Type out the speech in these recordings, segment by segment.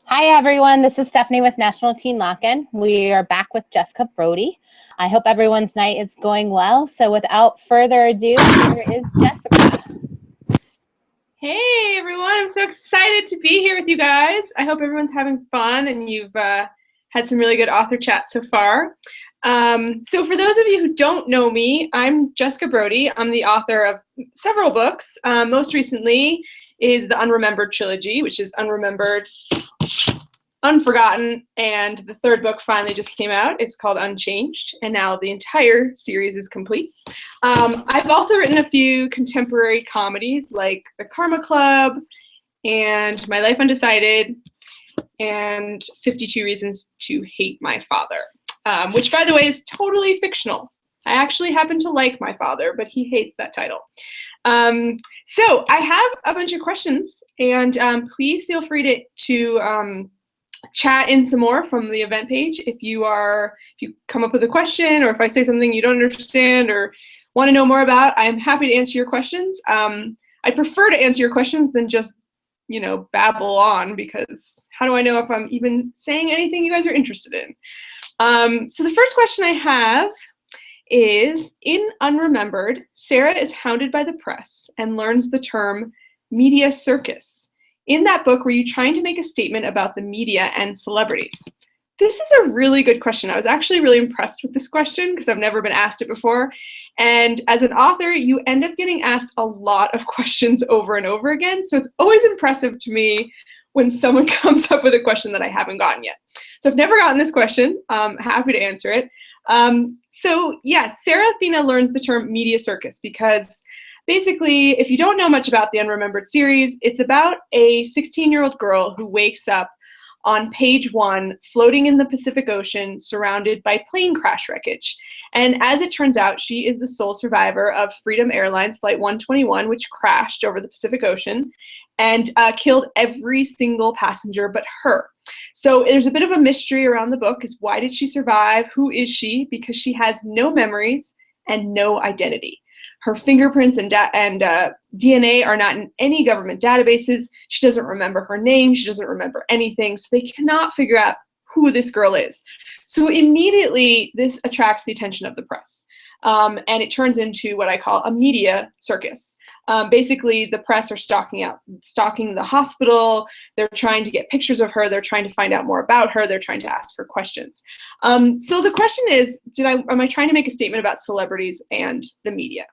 Hi, everyone. This is Stephanie with National Teen Lock-In. We are back with Jessica Brody. I hope everyone's night is going well. So without further ado, here is Jessica. Hey, everyone. I'm so excited to be here with you guys. I hope everyone's having fun and you've had some really good author chat so far. So for those of you who don't know me, I'm Jessica Brody. I'm the author of several books. Most recently is the Unremembered trilogy, which is Unremembered, Unforgotten, and the third book finally just came out. It's called Unchanged, and now the entire series is complete. I've also written a few contemporary comedies like The Karma Club and My Life Undecided and 52 Reasons to Hate My Father, which, by the way, is totally fictional. I actually happen to like my father, but he hates that title. So I have a bunch of questions, and please feel free to chat in some more from the event page if you come up with a question, or if I say something you don't understand or want to know more about. I'm happy to answer your questions. I prefer to answer your questions than just babble on, because how do I know if I'm even saying anything you guys are interested in? So the first question I have is, in Unremembered, Sarah is hounded by the press and learns the term media circus. In that book, were you trying to make a statement about the media and celebrities? This is a really good question. I was actually really impressed with this question because I've never been asked it before. And as an author, you end up getting asked a lot of questions over and over again. So it's always impressive to me when someone comes up with a question that I haven't gotten yet. So I've never gotten this question. I'm happy to answer it. So yes, Serafina learns the term media circus because basically, if you don't know much about the Unremembered series, it's about a 16-year-old girl who wakes up on page 1, floating in the Pacific Ocean, surrounded by plane crash wreckage. And as it turns out, she is the sole survivor of Freedom Airlines Flight 121, which crashed over the Pacific Ocean and killed every single passenger but her. So there's a bit of a mystery around the book, is why did she survive? Who is she? Because she has no memories and no identity. Her fingerprints and DNA are not in any government databases. She doesn't remember her name. She doesn't remember anything. So they cannot figure out who this girl is. So immediately this attracts the attention of the press. And it turns into what I call a media circus. Basically, the press are stalking the hospital. They're trying to get pictures of her. They're trying to find out more about her. They're trying to ask her questions. So the question is, am I trying to make a statement about celebrities and the media?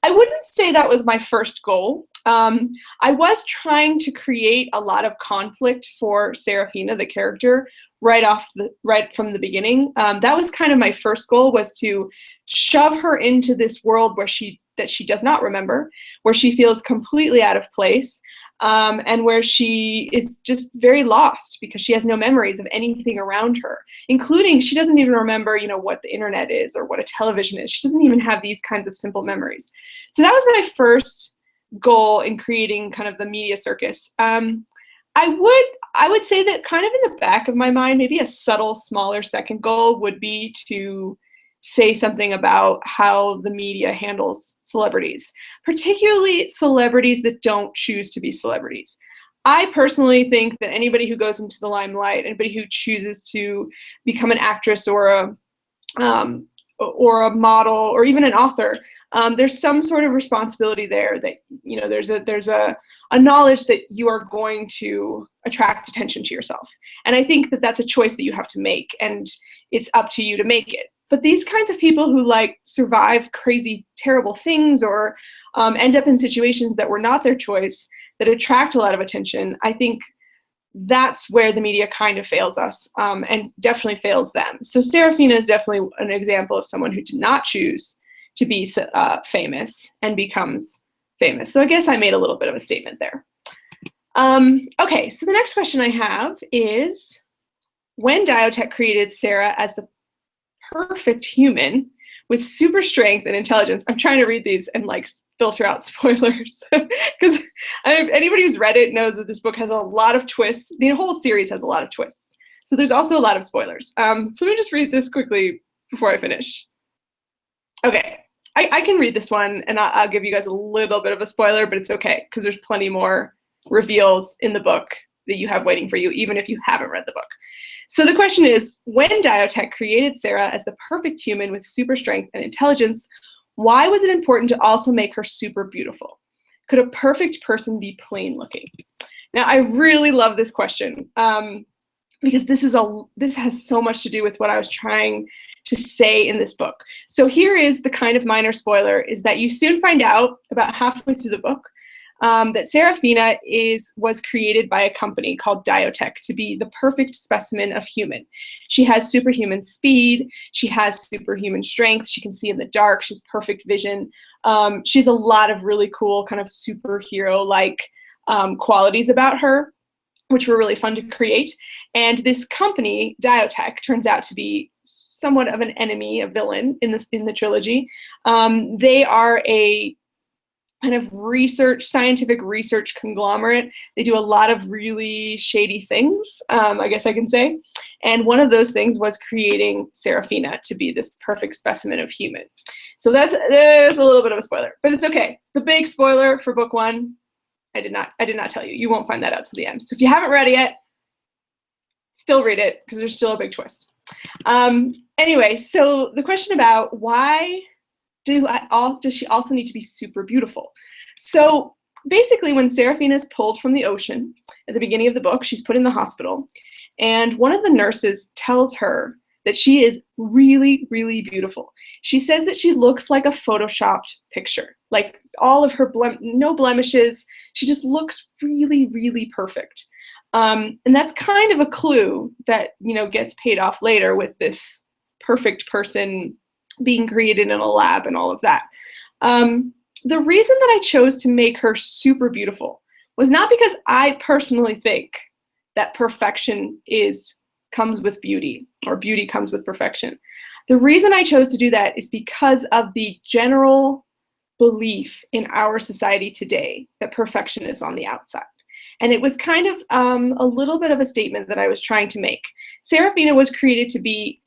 I wouldn't say that was my first goal. I was trying to create a lot of conflict for Serafina, the character, right from the beginning. That was kind of my first goal, was to shove her into this world that she does not remember, where she feels completely out of place, and where she is just very lost because she has no memories of anything around her, including she doesn't even remember, what the internet is or what a television is. She doesn't even have these kinds of simple memories. So that was my first goal in creating kind of the media circus. I would say that kind of in the back of my mind, maybe a subtle, smaller second goal would be to say something about how the media handles celebrities, particularly celebrities that don't choose to be celebrities. I personally think that anybody who goes into the limelight, anybody who chooses to become an actress or a model or even an author, there's some sort of responsibility there that, there's a knowledge that you are going to attract attention to yourself. And I think that that's a choice that you have to make, and it's up to you to make it. But these kinds of people who survive crazy, terrible things or end up in situations that were not their choice, that attract a lot of attention, I think that's where the media kind of fails us, and definitely fails them. So Serafina is definitely an example of someone who did not choose to be famous and becomes famous. So I guess I made a little bit of a statement there. Okay, so the next question I have is, when Diotech created Sarah as the perfect human with super strength and intelligence. I'm trying to read these and filter out spoilers because anybody who's read it knows that this book has a lot of twists. The whole series has a lot of twists. So there's also a lot of spoilers. So let me just read this quickly before I finish. Okay, I can read this one and I'll give you guys a little bit of a spoiler, but it's okay because there's plenty more reveals in the book that you have waiting for you, even if you haven't read the book. So the question is, when Diotech created Sarah as the perfect human with super strength and intelligence, why was it important to also make her super beautiful? Could a perfect person be plain looking? Now, I really love this question because this has so much to do with what I was trying to say in this book. So here is the kind of minor spoiler, is that you soon find out about halfway through the book that Serafina was created by a company called Diotech to be the perfect specimen of human. She has superhuman speed. She has superhuman strength. She can see in the dark. She has perfect vision. She has a lot of really cool kind of superhero-like qualities about her, which were really fun to create. And this company, Diotech, turns out to be somewhat of an enemy, a villain in the trilogy. They are a kind of scientific research conglomerate. They do a lot of really shady things, I guess I can say. And one of those things was creating Serafina to be this perfect specimen of human. So there's a little bit of a spoiler, but it's okay. The big spoiler for book 1, I did not tell you. You won't find that out till the end. So if you haven't read it yet, still read it, because there's still a big twist. Anyway, so the question about why does she also need to be super beautiful? So basically, when Serafina is pulled from the ocean at the beginning of the book, she's put in the hospital, and one of the nurses tells her that she is really, really beautiful. She says that she looks like a photoshopped picture, like all of her no blemishes. She just looks really, really perfect. And that's kind of a clue that, gets paid off later with this perfect person being created in a lab and all of that. The reason that I chose to make her super beautiful was not because I personally think that perfection comes with beauty, or beauty comes with perfection. The reason I chose to do that is because of the general belief in our society today that perfection is on the outside. And it was kind of a little bit of a statement that I was trying to make. Serafina was created to be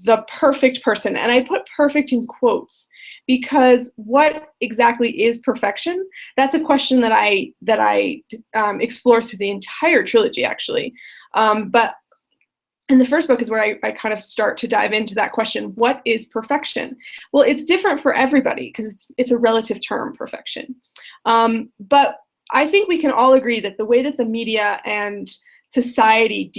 the perfect person, and I put perfect in quotes because what exactly is perfection? That's a question that I explore through the entire trilogy, actually. But in the first book is where I kind of start to dive into that question. What is perfection? Well, it's different for everybody because it's a relative term, perfection. But I think we can all agree that the way that the media and society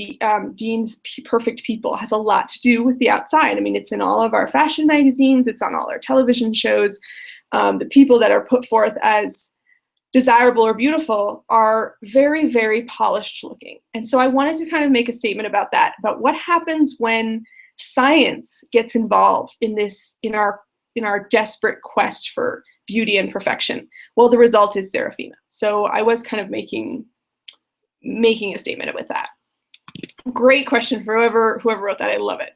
deems perfect people has a lot to do with the outside. I mean, it's in all of our fashion magazines, it's on all our television shows. The people that are put forth as desirable or beautiful are very, very polished looking. And so I wanted to kind of make a statement about that, about what happens when science gets involved in our desperate quest for beauty and perfection. Well, the result is Serafina. So I was kind of making a statement with that. Great question for whoever wrote that. I love it.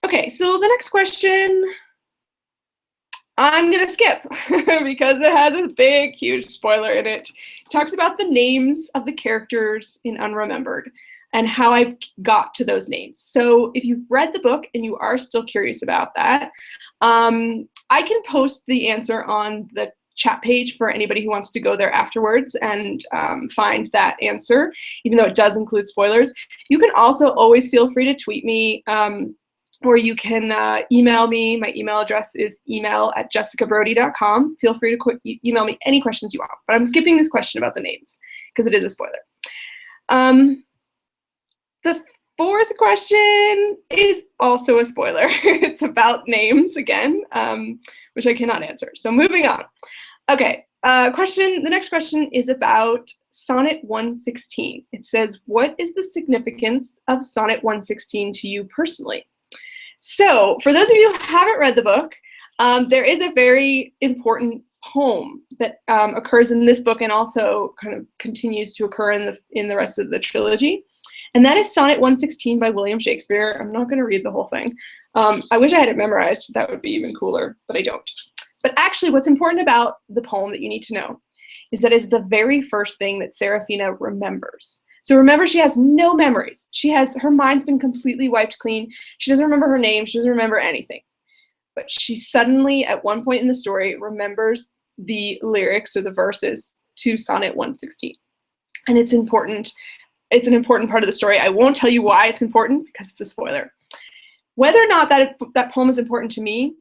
Okay, so the next question I'm gonna skip because it has a big, huge spoiler in it. It talks about the names of the characters in Unremembered and how I got to those names. So if you've read the book and you are still curious about that, I can post the answer on the chat page for anybody who wants to go there afterwards and find that answer, even though it does include spoilers. You can also always feel free to tweet me, or you can email me. My email address is email@jessicabrody.com. Feel free to email me any questions you want, but I'm skipping this question about the names because it is a spoiler. The fourth question is also a spoiler. It's about names again, which I cannot answer. So moving on. Okay, the next question is about Sonnet 116. It says, what is the significance of Sonnet 116 to you personally? So for those of you who haven't read the book, there is a very important poem that occurs in this book and also kind of continues to occur in the rest of the trilogy. And that is Sonnet 116 by William Shakespeare. I'm not going to read the whole thing. I wish I had it memorized. That would be even cooler, but I don't. But actually, what's important about the poem that you need to know is that it's the very first thing that Serafina remembers. So remember, she has no memories. Her mind's been completely wiped clean. She doesn't remember her name. She doesn't remember anything. But she suddenly, at one point in the story, remembers the lyrics or the verses to Sonnet 116. and it's important. It's an important part of the story. I won't tell you why it's important because it's a spoiler. Whether or not that poem is important to me,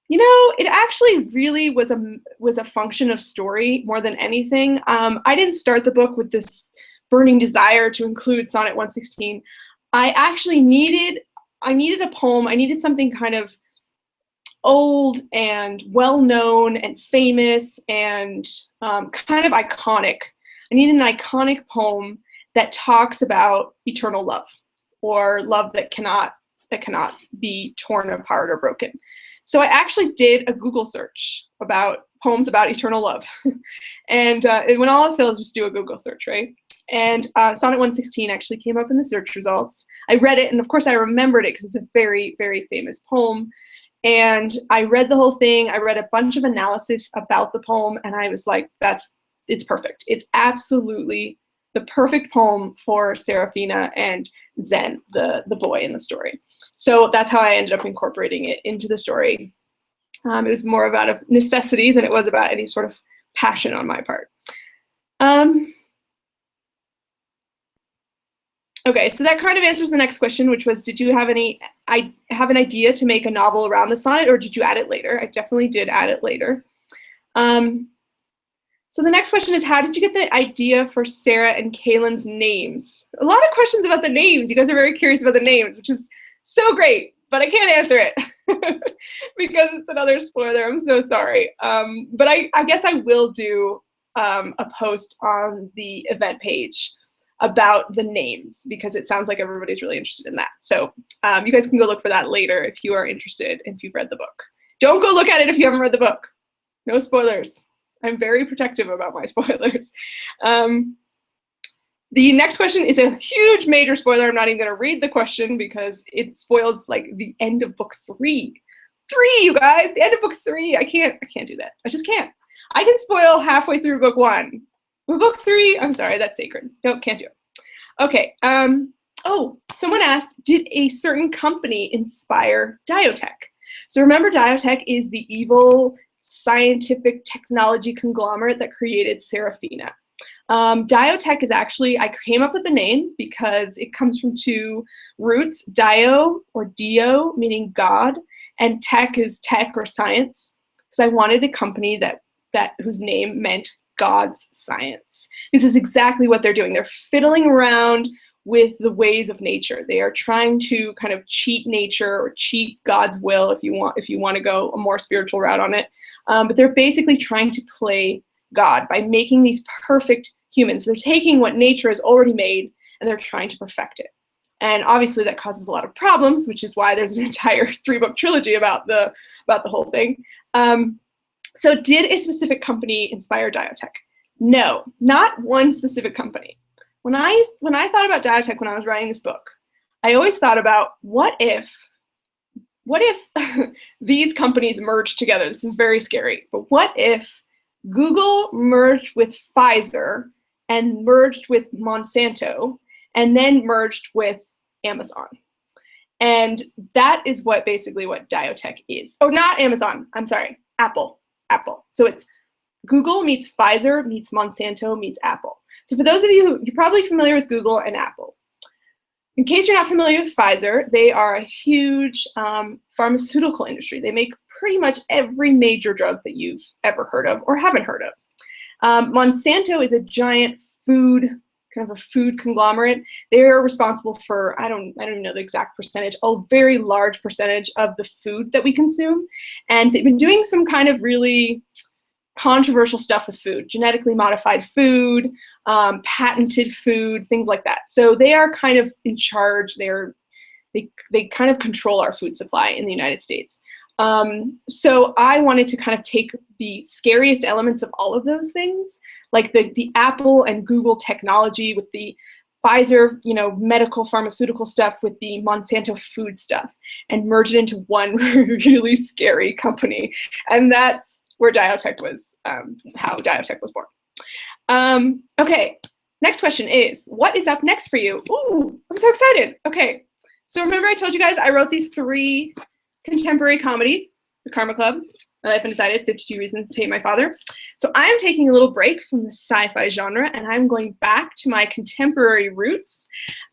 you know, it actually really was a function of story more than anything. I didn't start the book with this burning desire to include Sonnet 116. I actually needed a poem. I needed something kind of old and well-known and famous and kind of iconic. I needed an iconic poem that talks about eternal love, or love that cannot be torn apart or broken. So I actually did a Google search about poems about eternal love. And when all else fails, just do a Google search, right? And Sonnet 116 actually came up in the search results. I read it, and of course I remembered it because it's a very, very famous poem. And I read the whole thing. I read a bunch of analysis about the poem, and I was like, it's perfect. It's absolutely the perfect poem for Serafina and Zen, the boy in the story. So that's how I ended up incorporating it into the story. It was more about a necessity than it was about any sort of passion on my part. Okay, so that kind of answers the next question, which was, did you have an idea to make a novel around the sonnet, or did you add it later? I definitely did add it later. So the next question is, how did you get the idea for Sarah and Kaylin's names? A lot of questions about the names. You guys are very curious about the names, which is so great, but I can't answer it because it's another spoiler. I'm so sorry. But I guess I will do a post on the event page about the names, because it sounds like everybody's really interested in that. So you guys can go look for that later if you are interested, if you've read the book. Don't go look at it if you haven't read the book. No spoilers. I'm very protective about my spoilers. The next question is a huge major spoiler. I'm not even going to read the question because it spoils like the end of book 3. You guys, the end of book 3. I can't do that. I just can't. I can spoil halfway through book 1. But book 3, I'm sorry, that's sacred. Can't do it. Okay. Oh, someone asked, did a certain company inspire Diotech? So remember, Diotech is the evil scientific technology conglomerate that created Serafina. Diotech is actually, I came up with the name because it comes from 2 roots, Dio or Dio, meaning God, and tech is tech or science, because I wanted a company that whose name meant God's science. This is exactly what they're doing. They're fiddling around with the ways of nature. They are trying to kind of cheat nature or cheat God's will, if you want to go a more spiritual route on it. But they're basically trying to play God by making these perfect humans. So they're taking what nature has already made and they're trying to perfect it. And obviously that causes a lot of problems, which is why there's an entire 3-book trilogy about the whole thing. So did a specific company inspire Diotech? No, not one specific company. When I thought about Diotech when I was writing this book, I always thought about what if these companies merged together? This is very scary, but what if Google merged with Pfizer and merged with Monsanto and then merged with Amazon? And that is basically what Diotech is. Oh, not Amazon, I'm sorry, Apple. So it's Google meets Pfizer meets Monsanto meets Apple. So for those of you you're probably familiar with Google and Apple. In case you're not familiar with Pfizer, they are a huge pharmaceutical industry. They make pretty much every major drug that you've ever heard of or haven't heard of. Monsanto is a giant food conglomerate. They're responsible for, I don't even know the exact percentage, a very large percentage of the food that we consume. And they've been doing some kind of really controversial stuff with food, genetically modified food, patented food, things like that. So they are kind of in charge. They kind of control our food supply in the United States. So I wanted to kind of take the scariest elements of all of those things, like the Apple and Google technology with the Pfizer, medical pharmaceutical stuff with the Monsanto food stuff, and merge it into one really scary company. And that's where Diotech was, how Diotech was born. Okay, next question is, what is up next for you? Ooh, I'm so excited. Okay, so remember I told you guys I wrote these 3 contemporary comedies, The Karma Club, My Life Undecided, 52 Reasons to Hate My Father. So I'm taking a little break from the sci-fi genre, and I'm going back to my contemporary roots.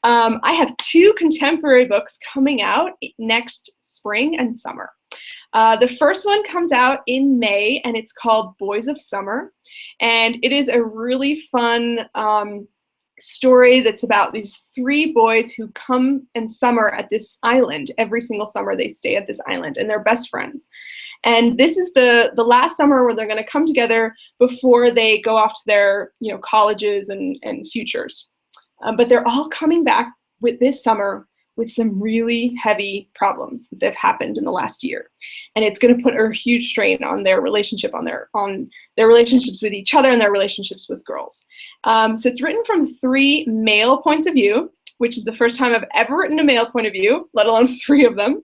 I have 2 contemporary books coming out next spring and summer. The first one comes out in May, and it's called Boys of Summer, and it is a really fun story that's about these 3 boys who come and summer at this island. Every single summer they stay at this island, and they're best friends. And this is the last summer where they're going to come together before they go off to their colleges and futures. But they're all coming back with this summer with some really heavy problems that have happened in the last year, and it's going to put a huge strain on their relationship, on their relationships with each other and their relationships with girls. So it's written from 3 male points of view, which is the first time I've ever written a male point of view, let alone 3 of them.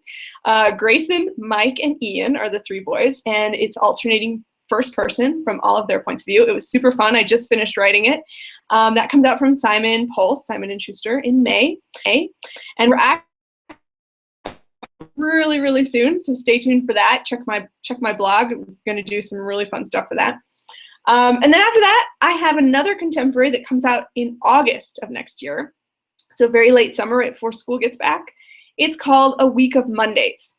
Grayson, Mike, and Ian are the 3 boys, and it's alternating first person from all of their points of view. It was super fun. I just finished writing it. That comes out from Simon & Schuster in May. And we're actually really, really soon, so stay tuned for that. Check my blog. We're going to do some really fun stuff for that. And then after that, I have another contemporary that comes out in August of next year. So very late summer, right before school gets back. It's called A Week of Mondays.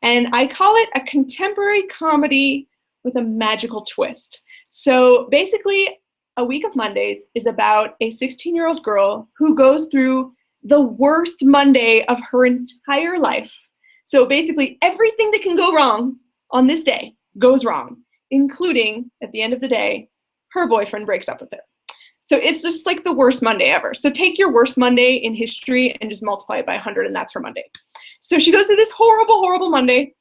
And I call it a contemporary comedy with a magical twist. So basically, A Week of Mondays is about a 16-year-old girl who goes through the worst Monday of her entire life. So basically, everything that can go wrong on this day goes wrong, including, at the end of the day, her boyfriend breaks up with her. So it's just like the worst Monday ever. So take your worst Monday in history and just multiply it by 100, and that's her Monday. So she goes through this horrible, horrible Monday,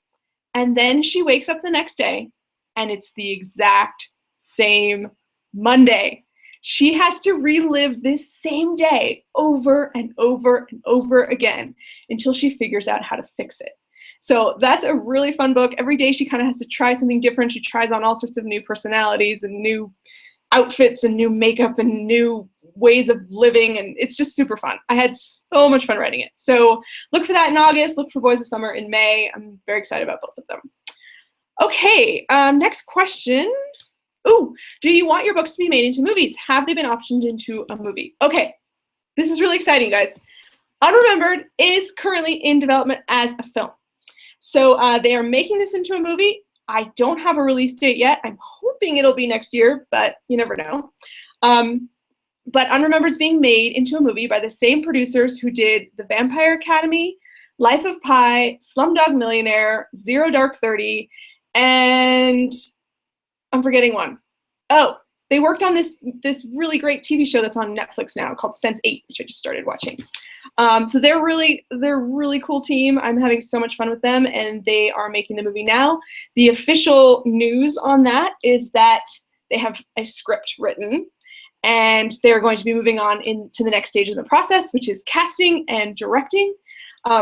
and then she wakes up the next day, and it's the exact same Monday. She has to relive this same day over and over and over again until she figures out how to fix it. So that's a really fun book. Every day she kind of has to try something different. She tries on all sorts of new personalities and new outfits and new makeup and new ways of living, and it's just super fun. I had so much fun writing it. So look for that in August. Look for Boys of Summer in May. I'm very excited about both of them. Okay, next question. Ooh, do you want your books to be made into movies? Have they been optioned into a movie? Okay, this is really exciting, guys. Unremembered is currently in development as a film. So they are making this into a movie. I don't have a release date yet. I'm hoping it'll be next year, but you never know. But Unremembered is being made into a movie by the same producers who did The Vampire Academy, Life of Pi, Slumdog Millionaire, Zero Dark 30, and I'm forgetting one. Oh, they worked on this really great TV show that's on Netflix now called Sense8, which I just started watching. So they're a really cool team. I'm having so much fun with them, and they are making the movie now. The official news on that is that they have a script written, and they're going to be moving on into the next stage of the process, which is casting and directing,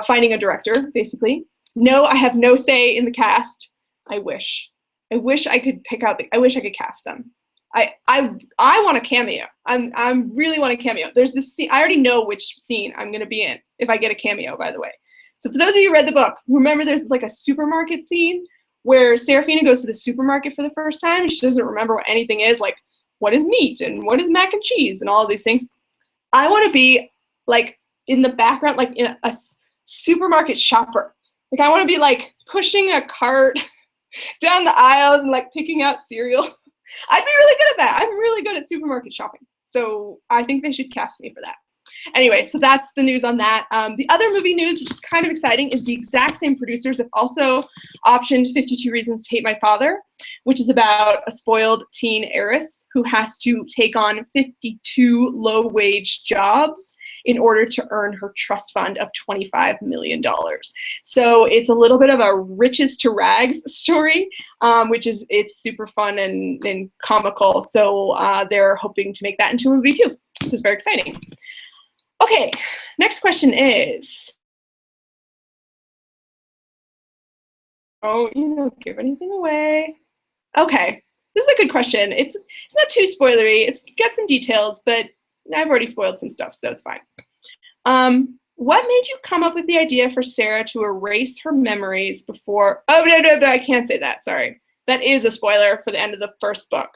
finding a director, basically. No, I have no say in the cast. I wish I could pick out. I wish I could cast them. I want a cameo. I really want a cameo. There's this scene. I already know which scene I'm gonna be in if I get a cameo, by the way. So for those of you who read the book, remember there's like a supermarket scene where Serafina goes to the supermarket for the first time and she doesn't remember what anything is, like what is meat and what is mac and cheese and all of these things. I want to be like in the background, like in a supermarket shopper. Like I want to be like pushing a cart down the aisles and like picking out cereal. I'd be really good at that. I'm really good at supermarket shopping. So I think they should cast me for that. Anyway, so that's the news on that. The other movie news, which is kind of exciting, is the exact same producers have also optioned 52 Reasons to Hate My Father, which is about a spoiled teen heiress who has to take on 52 low-wage jobs in order to earn her trust fund of $25 million. So it's a little bit of a riches to rags story, it's super fun and comical. So they're hoping to make that into a movie too. This is very exciting. Okay, next question is, oh, you don't give anything away. Okay, this is a good question. It's not too spoilery. It's got some details, but I've already spoiled some stuff, so it's fine. What made you come up with the idea for Sarah to erase her memories before? Oh, no, I can't say that. Sorry. That is a spoiler for the end of the first book.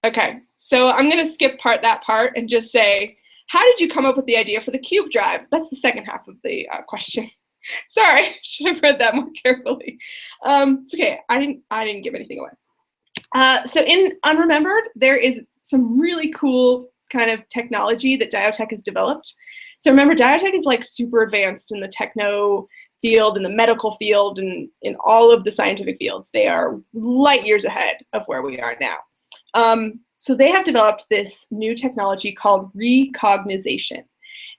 Okay, so I'm going to skip that part and just say, how did you come up with the idea for the cube drive? That's the second half of the question. Sorry, I should have read that more carefully. It's okay, I didn't give anything away. So in Unremembered, there is some really cool kind of technology that Diotech has developed. So remember, Diotech is like super advanced in the techno field, in the medical field, and in all of the scientific fields. They are light years ahead of where we are now. So they have developed this new technology called recognition.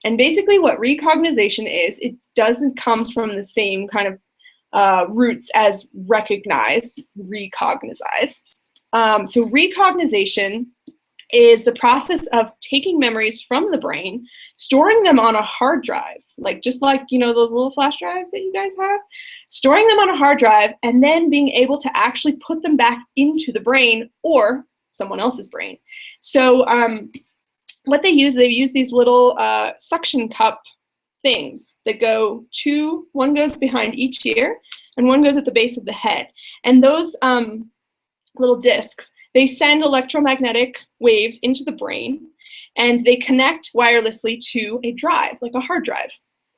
And basically what recognition is, it doesn't come from the same kind of roots as recognize, recognize. So recognition is the process of taking memories from the brain, storing them on a hard drive, just like, you know, those little flash drives that you guys have, storing them on a hard drive, and then being able to actually put them back into the brain or someone else's brain. So what they use these little suction cup things that one goes behind each ear and one goes at the base of the head. And those little discs, they send electromagnetic waves into the brain, and they connect wirelessly to a drive, like a hard drive,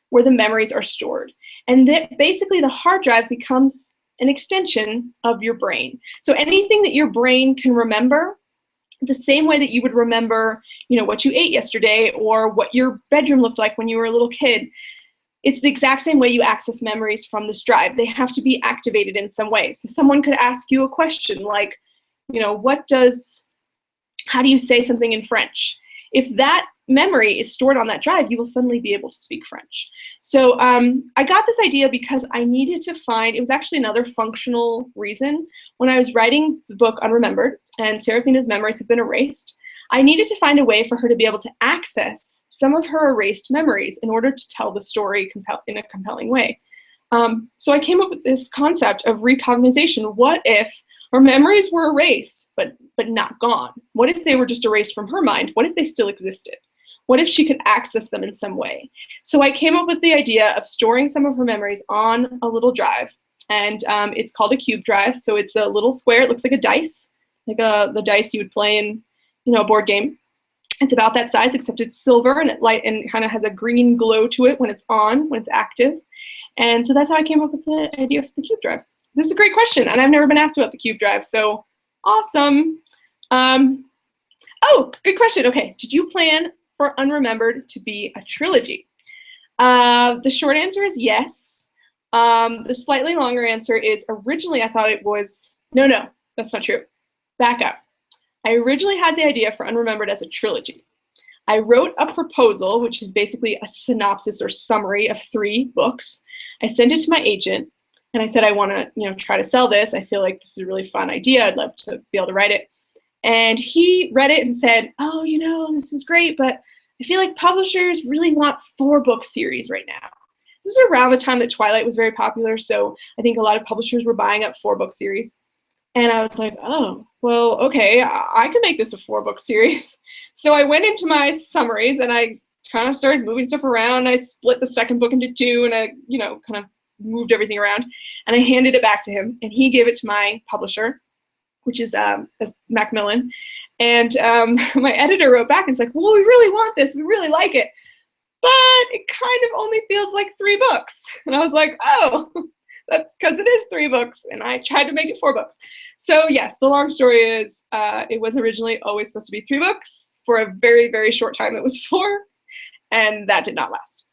where the memories are stored. And basically the hard drive becomes an extension of your brain. So anything that your brain can remember, the same way that you would remember, you know, what you ate yesterday or what your bedroom looked like when you were a little kid, it's the exact same way you access memories from this drive. They have to be activated in some way. So someone could ask you a question like, you know, how do you say something in French? If that memory is stored on that drive, you will suddenly be able to speak French. So I got this idea because I needed to find, it was actually another functional reason. When I was writing the book Unremembered and Serafina's memories have been erased, I needed to find a way for her to be able to access some of her erased memories in order to tell the story in a compelling way. So I came up with this concept of recognition. What if her memories were erased, but not gone? What if they were just erased from her mind? What if they still existed? What if she could access them in some way? So I came up with the idea of storing some of her memories on a little drive, and it's called a cube drive. So it's a little square. It looks like a dice, like the dice you would play in, you know, a board game. It's about that size, except it's silver and it kind of has a green glow to it when it's on, when it's active. And so that's how I came up with the idea for the cube drive. This is a great question, and I've never been asked about the cube drive, so awesome. Oh, good question. Okay, did you plan for Unremembered to be a trilogy? The short answer is yes. The slightly longer answer is originally I thought it was, no, that's not true. Back up. I originally had the idea for Unremembered as a trilogy. I wrote a proposal, which is basically a synopsis or summary of 3 books. I sent it to my agent, and I said, I want to, you know, try to sell this. I feel like this is a really fun idea. I'd love to be able to write it. And he read it and said, oh, you know, this is great, but I feel like publishers really want 4-book series right now. This is around the time that Twilight was very popular, so I think a lot of publishers were buying up 4-book series. And I was like, oh, well, okay, I could make this a 4-book series. So I went into my summaries and I kind of started moving stuff around. I split the second book into 2 and I, you know, kind of moved everything around. And I handed it back to him and he gave it to my publisher, which is Macmillan. And my editor wrote back and was like, well, we really want this. We really like it. But it kind of only feels like 3 books. And I was like, oh. That's because it is 3 books, and I tried to make it 4 books. So yes, the long story is it was originally always supposed to be 3 books. For a very, very short time, it was 4, and that did not last.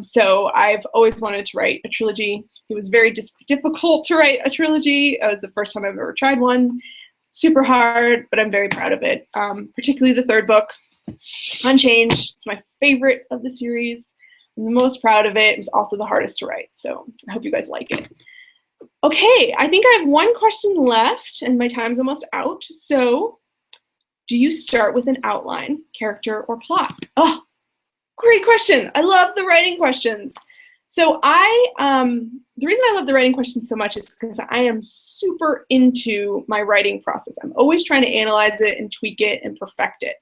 So I've always wanted to write a trilogy. It was very difficult to write a trilogy. It was the first time I've ever tried one. Super hard, but I'm very proud of it. Particularly the 3rd book, Unchanged. It's my favorite of the series. I'm the most proud of it. It was also the hardest to write, so I hope you guys like it. Okay, I think I have 1 question left, and my time's almost out. So, do you start with an outline, character, or plot? Oh, great question. I love the writing questions. So the reason I love the writing questions so much is because I am super into my writing process. I'm always trying to analyze it and tweak it and perfect it.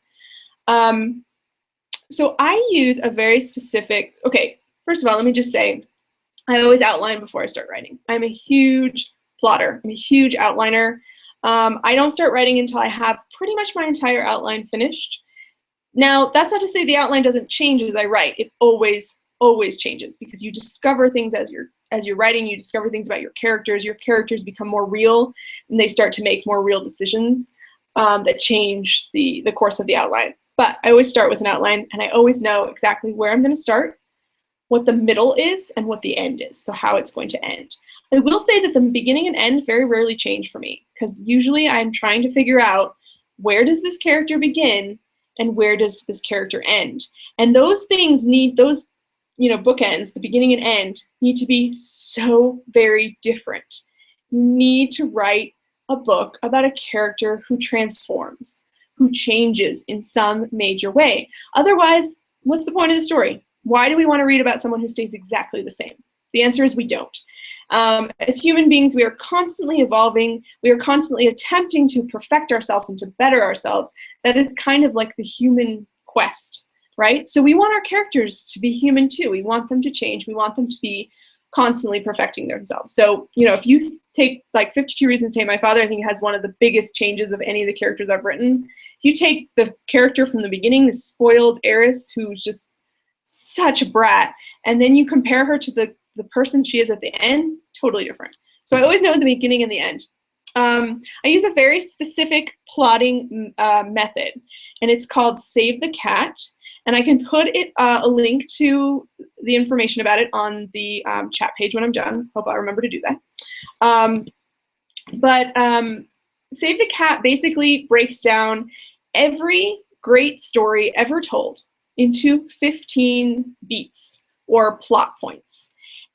So I use a very specific, okay, first of all, let me just say, I always outline before I start writing. I'm a huge plotter. I'm a huge outliner. I don't start writing until I have pretty much my entire outline finished. Now, that's not to say the outline doesn't change as I write. It always changes, because you discover things as you're writing. You discover things about your characters. Your characters become more real, and they start to make more real decisions that change the course of the outline. But I always start with an outline, and I always know exactly where I'm going to start, what the middle is, and what the end is, so how it's going to end. I will say that the beginning and end very rarely change for me, because usually I'm trying to figure out, where does this character begin and where does this character end? And those things need, those bookends, the beginning and end, need to be so very different. You need to write a book about a character who transforms, who changes in some major way. Otherwise, what's the point of the story? Why do we want to read about someone who stays exactly the same? The answer is we don't. As human beings, we are constantly evolving. We are constantly attempting to perfect ourselves and to better ourselves. That is kind of like the human quest, right? So we want our characters to be human too. We want them to change. We want them to be constantly perfecting themselves. So, if you take like 52 Reasons to Hate My Father, I think it has one of the biggest changes of any of the characters I've written. You take the character from the beginning, the spoiled heiress who's just such a brat, and then you compare her to the person she is at the end, totally different. So I always know the beginning and the end. I use a very specific plotting method, and it's called Save the Cat. And I can put a link to the information about it on the chat page when I'm done. Hope I remember to do that. Save the Cat basically breaks down every great story ever told into 15 beats or plot points.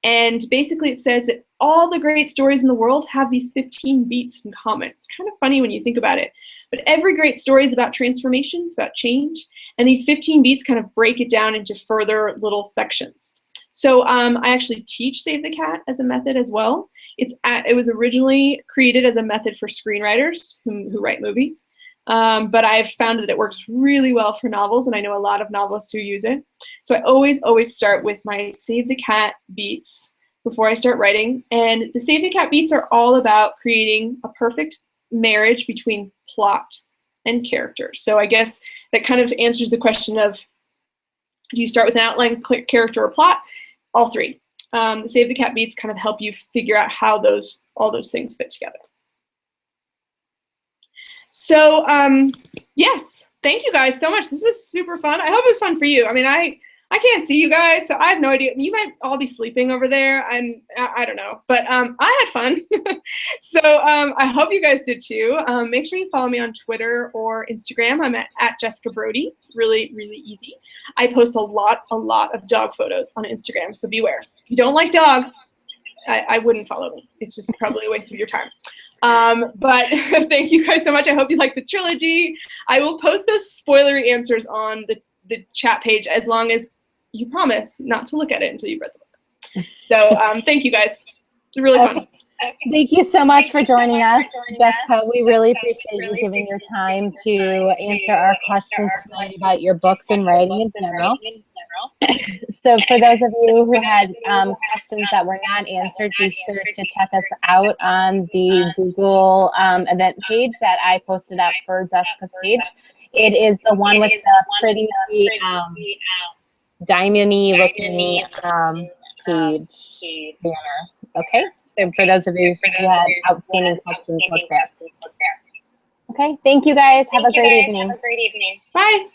And basically it says that all the great stories in the world have these 15 beats in common. It's kind of funny when you think about it. But every great story is about transformation, it's about change. And these 15 beats kind of break it down into further little sections. So I actually teach Save the Cat as a method as well. It was originally created as a method for screenwriters who write movies. But I've found that it works really well for novels, and I know a lot of novelists who use it. So I always start with my Save the Cat beats before I start writing. And the Save the Cat beats are all about creating a perfect marriage between plot and character. So I guess that kind of answers the question of, do you start with an outline, character, or plot? All three. The Save the Cat beats kind of help you figure out how all those things fit together. So yes, thank you guys so much. This was super fun. I hope it was fun for you. I mean, I can't see you guys, so I have no idea. You might all be sleeping over there. I don't know, but I had fun. So I hope you guys did too. Make sure you follow me on Twitter or Instagram. I'm at Jessica Brody. Really, really easy. I post a lot of dog photos on Instagram, so beware. If you don't like dogs, I wouldn't follow me. It's just probably a waste of your time. But thank you guys so much. I hope you like the trilogy. I will post those spoilery answers on the chat page, as long as you promise not to look at it until you've read the book. So thank you guys. It's really fun. Thank you so much for joining us, Jessica. We really appreciate you giving your time to answer our questions about your books and writing in general. So for those of you who had questions that were not answered, be sure to check us out on the Google event page that I posted up for Jessica's page. It is the one with the pretty diamond-y looking page banner. Okay, so for those of you who had outstanding questions, look there. Okay, thank you guys. Have a great evening. Bye.